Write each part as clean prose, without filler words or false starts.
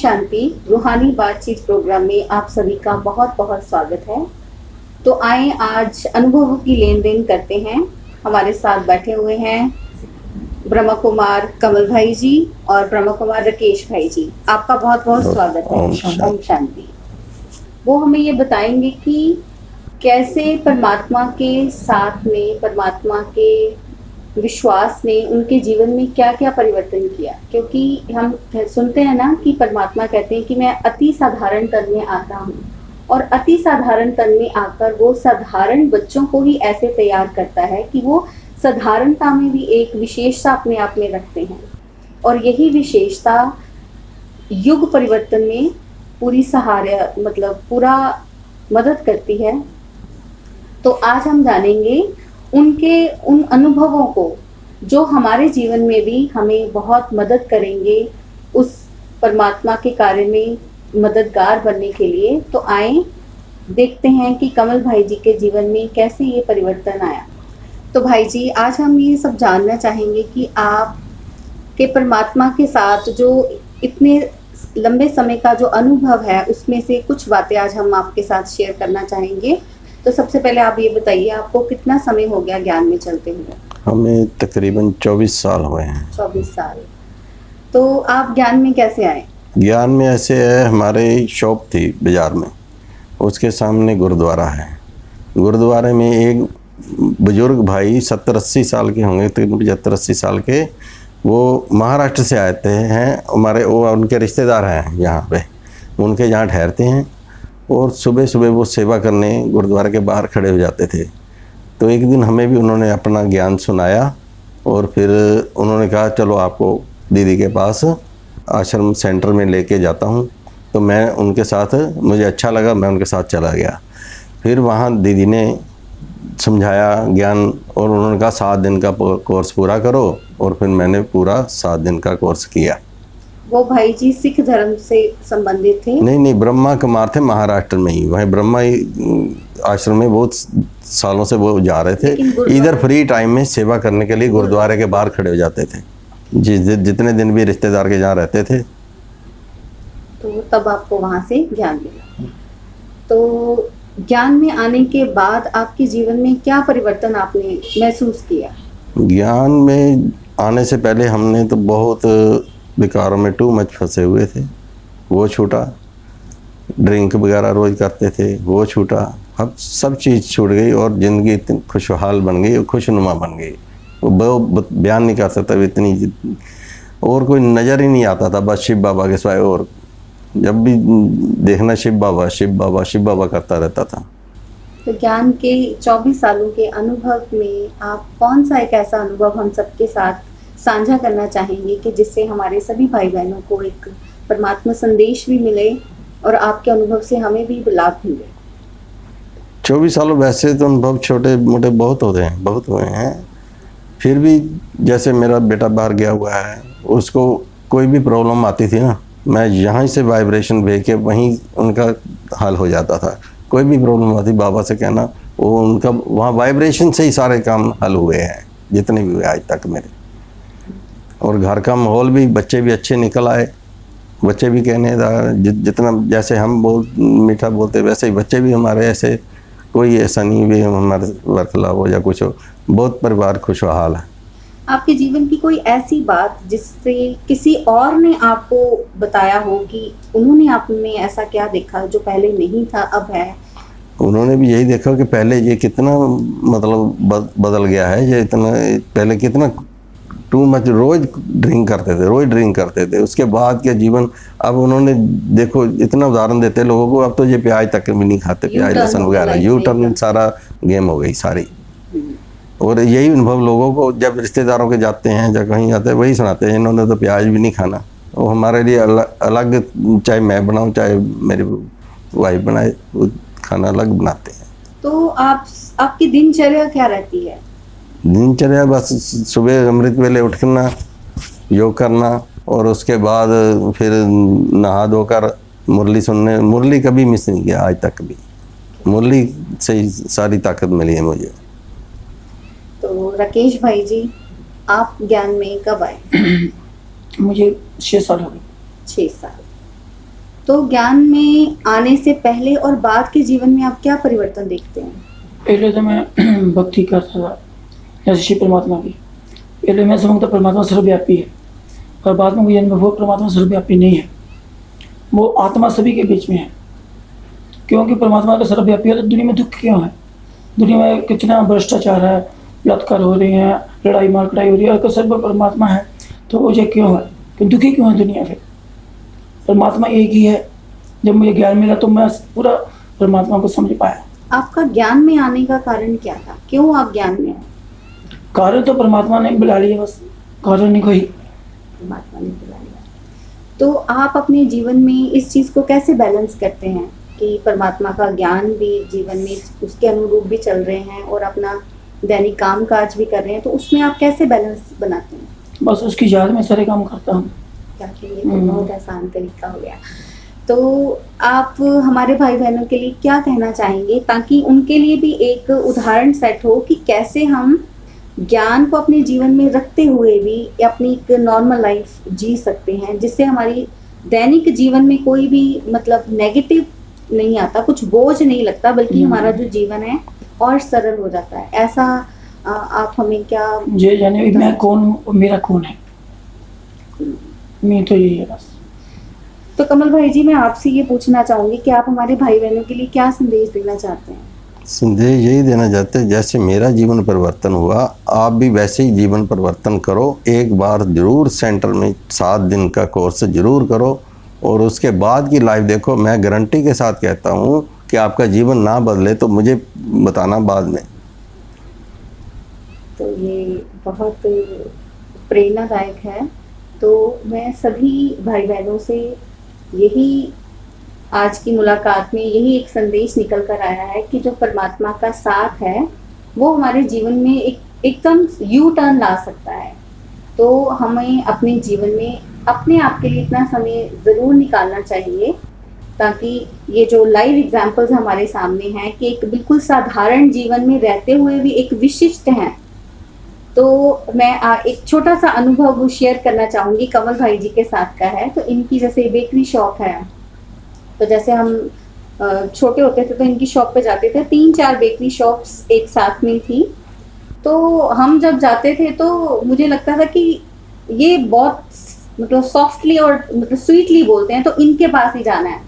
शांति। रूहानी बातचीत प्रोग्राम में आप सभी का बहुत बहुत स्वागत है। तो आए आज अनुभव की लेन देन करते हैं। हमारे साथ बैठे हुए हैं ब्रह्मा कुमार कमल भाई जी और ब्रह्मा कुमार राकेश भाई जी। आपका बहुत बहुत स्वागत है। ओम शांति। वो हमें ये बताएंगे कि कैसे परमात्मा के साथ में, परमात्मा के विश्वास ने उनके जीवन में क्या क्या परिवर्तन किया। क्योंकि हम सुनते हैं ना कि परमात्मा कहते हैं कि मैं अति साधारण तन में आता हूँ, और अति साधारण तन में आकर वो साधारण बच्चों को ही ऐसे तैयार करता है कि वो साधारणता में भी एक विशेषता अपने आप में रखते हैं, और यही विशेषता युग परिवर्तन में पूरी सहारा पूरा मदद करती है। तो आज हम जानेंगे उनके उन अनुभवों को जो हमारे जीवन में भी हमें बहुत मदद करेंगे उस परमात्मा के कार्य में मददगार बनने के लिए। तो आए देखते हैं कि कमल भाई जी के जीवन में कैसे ये परिवर्तन आया। तो भाई जी, आज हम ये सब जानना चाहेंगे कि आप के परमात्मा के साथ जो इतने लंबे समय का जो अनुभव है उसमें से कुछ बातें आज हम आपके साथ शेयर करना चाहेंगे। तो सबसे पहले आप ये बताइए, आपको कितना समय हो गया ज्ञान में चलते हुए? हमें तकरीबन 24 साल हुए हैं। 24 साल। तो आप ज्ञान में कैसे आए? ज्ञान में ऐसे है, हमारे शॉप थी बाज़ार में, उसके सामने गुरुद्वारा है। गुरुद्वारे में एक बुजुर्ग भाई 70-80 साल के होंगे, तकरीबन 75-80 साल के, वो महाराष्ट्र से आए थे हैं हमारे, वो उनके रिश्तेदार हैं यहाँ पे, उनके यहाँ ठहरते हैं, और सुबह सुबह वो सेवा करने गुरुद्वारे के बाहर खड़े हो जाते थे। तो एक दिन हमें भी उन्होंने अपना ज्ञान सुनाया, और फिर उन्होंने कहा चलो आपको दीदी के पास आश्रम सेंटर में लेके जाता हूँ। तो मैं उनके साथ, मुझे अच्छा लगा, मैं उनके साथ चला गया। फिर वहाँ दीदी ने समझाया ज्ञान, और उन्होंने कहा 7 दिन का कोर्स पूरा करो, और फिर मैंने पूरा 7 दिन का कोर्स किया। वो भाई जी सिख धर्म से संबंधित थे? नहीं, ब्रह्मा कुमार थे, महाराष्ट्र में ही, वहीं ब्रह्मा आश्रम में बहुत सालों से वो जा रहे थे। इधर फ्री टाइम में सेवा करने के लिए गुरुद्वारे के बाहर खड़े हो जाते थे, जितने दिन भी रिश्तेदार के जहाँ रहते थे। तो तब आपको वहाँ से ज्ञान मिला। तो ज्ञान में आने के बाद आपके जीवन में क्या परिवर्तन आपने महसूस किया? ज्ञान में आने से पहले हमने तो बहुत विकारों में टू मच फंसे हुए थे, वो छूटा। ड्रिंक वगैरह रोज़ करते थे, वो छूटा। अब सब चीज़ छूट गई, और ज़िंदगी इतनी खुशहाल बन गई और खुशनुमा बन गई, वो बयान नहीं कर सकता इतनी। और कोई नज़र ही नहीं आता था बस शिव बाबा के सिवाय, और जब भी देखना शिव बाबा शिव बाबा शिव बाबा करता रहता था। तो ज्ञान के 24 सालों के अनुभव में आप कौन सा एक ऐसा अनुभव हम सबके साथ साझा करना चाहेंगे कि जिससे हमारे सभी भाई बहनों को एक परमात्मा संदेश भी मिले और आपके अनुभव से हमें भी लाभ मिले? 24 सालों वैसे तो अनुभव छोटे मोटे बहुत होते हैं, बहुत हुए हैं। फिर भी जैसे मेरा बेटा बाहर गया हुआ है, उसको कोई भी प्रॉब्लम आती थी ना, मैं यहाँ से वाइब्रेशन भेज के वहीं उनका हल हो जाता था। कोई भी प्रॉब्लम आती बाबा से कहना, वो उनका वहाँ वाइब्रेशन से ही सारे काम हल हुए हैं, जितने भी हुए आज तक मेरे। और घर का माहौल भी, बच्चे भी अच्छे निकल आए। बच्चे भी कहने जितना जैसे हम मीठा बोलते वैसे ही बच्चे भी हमारे ऐसे, कोई ऐसा नहीं भी हमारे बरखलाफ हो या कुछ हो। बहुत परिवार खुशहाल है। आपके जीवन की कोई ऐसी बात जिससे किसी और ने आपको बताया हो कि उन्होंने आप में ऐसा क्या देखा जो पहले नहीं था अब है? उन्होंने भी यही देखा कि पहले ये कितना बदल गया है, ये इतना पहले कितना टू मच रोज ड्रिंक करते थे। उसके बाद के जीवन, अब उन्होंने देखो इतना उदाहरण देते लोगों को, अब तो ये प्याज तक भी नहीं खाते, प्याज लहसुन वगैरह, यू टर्न सारा गेम हो गई सारी। और यही अनुभव लोगों को जब रिश्तेदारों के जाते हैं, जब कहीं जाते हैं, वही सुनाते हैं, इन्होंने तो प्याज भी नहीं खाना। वो हमारे लिए अलग, चाहे मैं बनाऊँ चाहे मेरी वाइफ बनाए, वो खाना अलग बनाते हैं। तो आपकी दिनचर्या क्या रहती है? दिनचर्या बस सुबह अमृत वेले उठना, योग करना, और उसके बाद फिर नहा धोकर मुरली सुनने। मुरली कभी मिस नहीं किया आज तक भी, मुरली से ही सारी ताकत मिली है मुझे। तो राकेश भाई जी, आप ज्ञान में कब आए? मुझे 6 साल हो गए। 6 साल। तो ज्ञान में आने से पहले और बाद के जीवन में आप क्या परिवर्तन देखते हैं? पहले तो मैं भक्ति करता था जैसे शिव परमात्मा की। पहले मैं समझता परमात्मा सर्वव्यापी है, पर बाद में मुझे अनुभव हुआ परमात्मा सर्वव्यापी नहीं है, वो आत्मा सभी के बीच में है। क्योंकि परमात्मा का सर्वव्यापी है तो दुनिया में दुख क्यों है? दुनिया में कितना भ्रष्टाचार है, बलात्कार हो रहे हैं, लड़ाई मार कटाई हो रही है। अगर सर्व परमात्मा है तो वो ये क्यों है कि दुखी क्यों है दुनिया फिर? परमात्मा एक ही है। जब मुझे ज्ञान मिला तो मैं पूरा परमात्मा को समझ पाया। आपका ज्ञान में आने का कारण क्या था? क्यों आप ज्ञान में आए? कारण तो परमात्मा ने बुला लिया, बस कारण नहीं कोई। परमात्मा ने बुला लिया। तो आप अपने जीवन में इस चीज को कैसे बैलेंस करते हैं कि परमात्मा का ज्ञान भी जीवन में उसके अनुरूप भी चल रहे हैं और अपना दैनिक काम काज भी कर रहे हैं, तो उसमें आप कैसे बैलेंस बनाते हैं? बस उसकी याद में सारे काम करता हूँ। ताकि ये तो बहुत आसान तरीका हो गया। तो आप हमारे भाई बहनों के लिए क्या कहना चाहेंगे ताकि उनके लिए भी एक उदाहरण सेट हो कि कैसे हम ज्ञान को अपने जीवन में रखते हुए भी अपनी एक नॉर्मल लाइफ जी सकते हैं, जिससे हमारी दैनिक जीवन में कोई भी मतलब नेगेटिव नहीं आता, कुछ बोझ नहीं लगता, बल्कि हमारा जो जीवन है और सरल हो जाता है। ऐसा आप हमें क्या ये जाने मैं कौन हूँ और मेरा कौन है, मैं तो यही है बस। तो कमल भाई जी, मैं आपसे ये पूछना चाहूंगी कि आप हमारे भाई बहनों के लिए क्या संदेश देना चाहते हैं? संदेश यही देना चाहते हैं, जैसे मेरा जीवन परिवर्तन हुआ आप भी वैसे ही जीवन परिवर्तन करो। एक बार जरूर सेंटर में 7 दिन का कोर्स जरूर करो और उसके बाद की लाइफ देखो। मैं गारंटी के साथ कहता हूँ कि आपका जीवन ना बदले तो मुझे बताना बाद में। तो ये बहुत प्रेरणादायक है। तो मैं सभी भाई बहनों से यही आज की मुलाकात में यही एक संदेश निकल कर आया है कि जो परमात्मा का साथ है वो हमारे जीवन में एकदम यू टर्न ला सकता है। तो हमें अपने जीवन में अपने आप के लिए इतना समय ज़रूर निकालना चाहिए ताकि ये जो लाइव एग्जांपल्स हमारे सामने हैं कि एक बिल्कुल साधारण जीवन में रहते हुए भी एक विशिष्ट हैं। तो मैं एक छोटा सा अनुभव शेयर करना चाहूँगी, कमल भाई जी के साथ का है। तो इनकी जैसे बेकरी शॉप है, तो जैसे हम छोटे होते थे तो इनकी शॉप पे जाते थे, 3-4 बेकरी शॉप्स एक साथ में थी। तो हम जब जाते थे तो मुझे लगता था कि ये बहुत मतलब सॉफ्टली और मतलब स्वीटली बोलते हैं, तो इनके पास ही जाना है।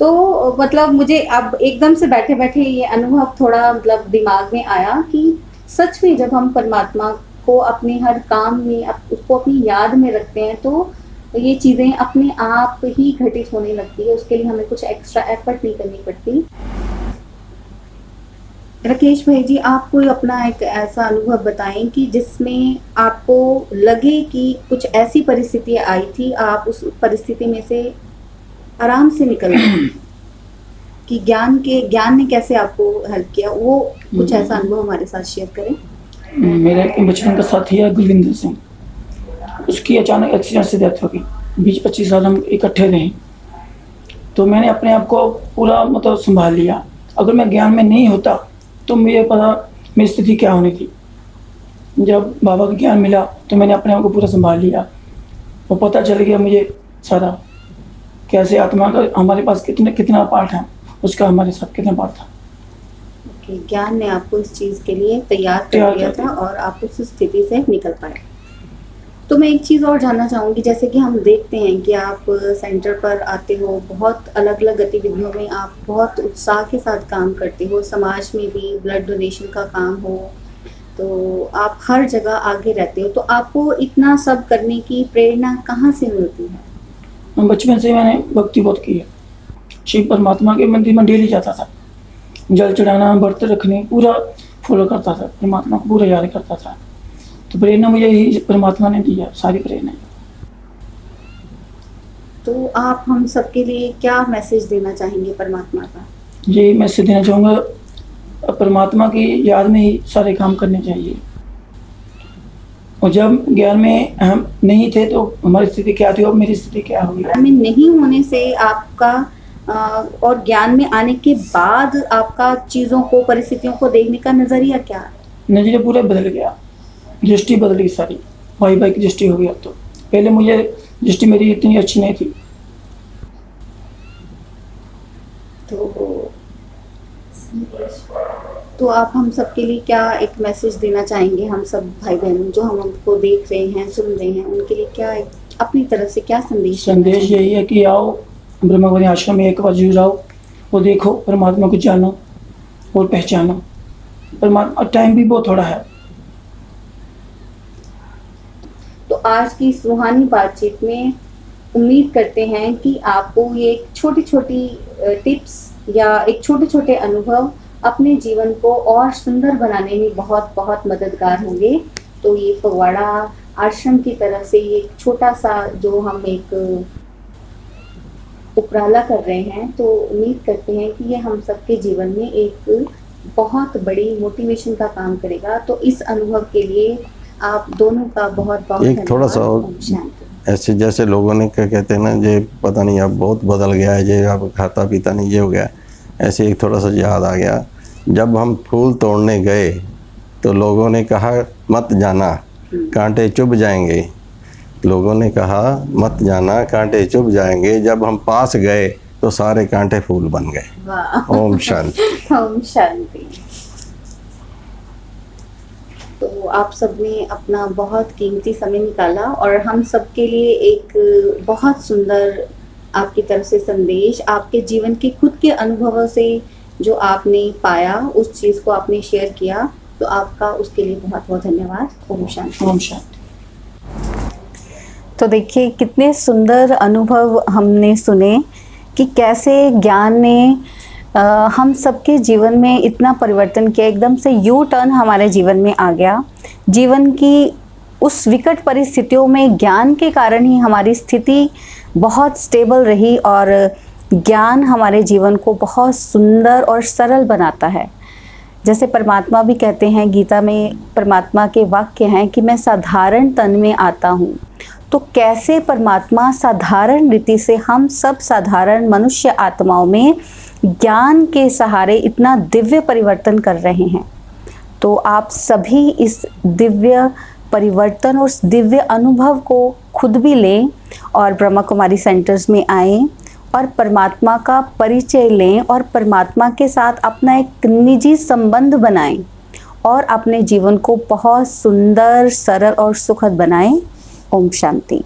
तो मतलब मुझे अब एकदम से बैठे बैठे ये अनुभव थोड़ा मतलब दिमाग में आया कि सच में जब हम परमात्मा को अपने हर काम में उसको अपनी याद में रखते हैं तो ये चीज़ें अपने आप ही घटित होने लगती है। उसके लिए हमें कुछ एक्स्ट्रा एफर्ट नहीं करनी पड़ती। राकेश भाई जी, आप कोई अपना एक ऐसा अनुभव बताएं कि जिसमें आपको लगे कि कुछ ऐसी परिस्थिति आई थी, आप उस परिस्थिति में से आराम से निकल गए कि ज्ञान ने कैसे आपको हेल्प किया, वो कुछ ऐसा अनुभव हमारे साथ शेयर करें। मेरा एक बचपन का साथी है गुरविंदर सिंह, उसकी अचानक एक्सीडेंट से डेथ हो गई। 20-25 साल हम इकट्ठे रहे, तो मैंने अपने आप को पूरा मतलब संभाल लिया। अगर मैं ज्ञान में नहीं होता तो मुझे पता मेरी स्थिति क्या होनी थी। जब बाबा का ज्ञान मिला तो मैंने अपने आप को पूरा संभाल लिया और पता चल गया मुझे सारा कैसे आत्मा का हमारे पास कितना पार्ट है, उसका हमारे साथ कितना पार्ट था। ज्ञान ने आपको इस चीज़ के लिए तैयार कर दिया था और आप उस स्थिति से निकल पाए। तो मैं एक चीज़ और जानना चाहूँगी, जैसे कि हम देखते हैं कि आप सेंटर पर आते हो, बहुत अलग अलग गतिविधियों में आप बहुत उत्साह के साथ काम करते हो, समाज में भी ब्लड डोनेशन का काम हो, तो आप हर जगह आगे रहते हो। तो आपको इतना सब करने की प्रेरणा कहाँ से मिलती है? बचपन से मैंने भक्ति बहुत की है। शिव परमात्मा के मंदिर में डेली जाता था, जल चढ़ाना, व्रत रखने पूरा फॉलो करता था, परमात्मा को पूरा याद करता था। तो प्रेरणा मुझे यही परमात्मा ने दिया, सारी प्रेरणा। तो आप हम सबके लिए क्या मैसेज देना चाहेंगे परमात्मा का? यही मैसेज देना चाहूँगा, परमात्मा की याद में ही सारे काम करने चाहिए। और जब ज्ञान में हम नहीं थे तो हमारी स्थिति क्या थी और मेरी स्थिति क्या हुई। ज्ञान में नहीं होने से आपका और ज्ञान में आने के बाद आपका चीज़ों को, परिस्थितियों को देखने का नज़रिया क्या है? नजरिया पूरा बदल गया, दृष्टि बदल गई सारी, भाई की दृष्टि हो गई अब तो। पहले मुझे दृष्टि मेरी इतनी अच्छी नहीं थी। आप हम सबके लिए क्या एक मैसेज देना चाहेंगे, हम सब भाई बहन जो हम हमको देख रहे हैं, सुन रहे हैं, उनके लिए क्या एक अपनी तरफ से क्या संदेश देना संदेश चाहेंगे? यही है कि आओ ब्रह्मकुमारी आश्रम में एक बार जरूर आओ और देखो परमात्मा को जानो और पहचानो। परमात्मा टाइम भी बहुत थोड़ा है। तो आज की इस रूहानी बातचीत में उम्मीद करते हैं कि आपको ये छोटी छोटी टिप्स या एक छोटे छोटे अनुभव अपने जीवन को और सुंदर बनाने में बहुत बहुत मददगार होंगे। तो ये फगवाड़ा आश्रम की तरफ से ये छोटा सा जो हम एक उपराला कर रहे हैं, तो उम्मीद करते हैं कि ये हम सबके जीवन में एक बहुत बड़ी मोटिवेशन का काम करेगा। तो इस अनुभव के लिए आप दोनों का बहुत बहुत एक थोड़ा सा और ओम शांति। ऐसे जैसे लोगों ने क्या कहते हैं ना, ये पता नहीं अब बहुत बदल गया है, ये अब खाता पीता नहीं ये हो गया। ऐसे एक थोड़ा सा याद आ गया, जब हम फूल तोड़ने गए तो लोगों ने कहा मत जाना कांटे चुभ जाएंगे। लोगों ने कहा मत जाना कांटे चुभ जाएंगे, जब हम पास गए तो सारे कांटे फूल बन गए। वाह। ओम शांति। ओम शांति। तो आप सब ने अपना बहुत कीमती समय निकाला और हम सबके लिए एक बहुत सुंदर आपकी तरफ से संदेश, आपके जीवन के खुद के अनुभवों से जो आपने पाया उस चीज़ को आपने शेयर किया, तो आपका उसके लिए बहुत बहुत धन्यवाद। ओम शांति। ओम शांति। तो देखिए कितने सुंदर अनुभव हमने सुने कि कैसे ज्ञान ने हम सबके जीवन में इतना परिवर्तन किया। एकदम से यू टर्न हमारे जीवन में आ गया। जीवन की उस विकट परिस्थितियों में ज्ञान के कारण ही हमारी स्थिति बहुत स्टेबल रही और ज्ञान हमारे जीवन को बहुत सुंदर और सरल बनाता है। जैसे परमात्मा भी कहते हैं, गीता में परमात्मा के वाक्य हैं कि मैं साधारण तन में आता हूँ। तो कैसे परमात्मा साधारण रीति से हम सब साधारण मनुष्य आत्माओं में ज्ञान के सहारे इतना दिव्य परिवर्तन कर रहे हैं। तो आप सभी इस दिव्य परिवर्तन और उस दिव्य अनुभव को खुद भी लें और ब्रह्मा कुमारी सेंटर्स में आएं और परमात्मा का परिचय लें और परमात्मा के साथ अपना एक निजी संबंध बनाएं और अपने जीवन को बहुत सुंदर, सरल और सुखद बनाएं। ओम शांति।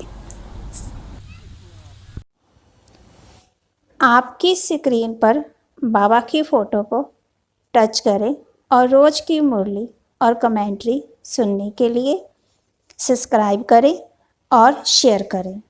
आपकी स्क्रीन पर बाबा की फ़ोटो को टच करें और रोज़ की मुरली और कमेंट्री सुनने के लिए सब्सक्राइब करें और शेयर करें।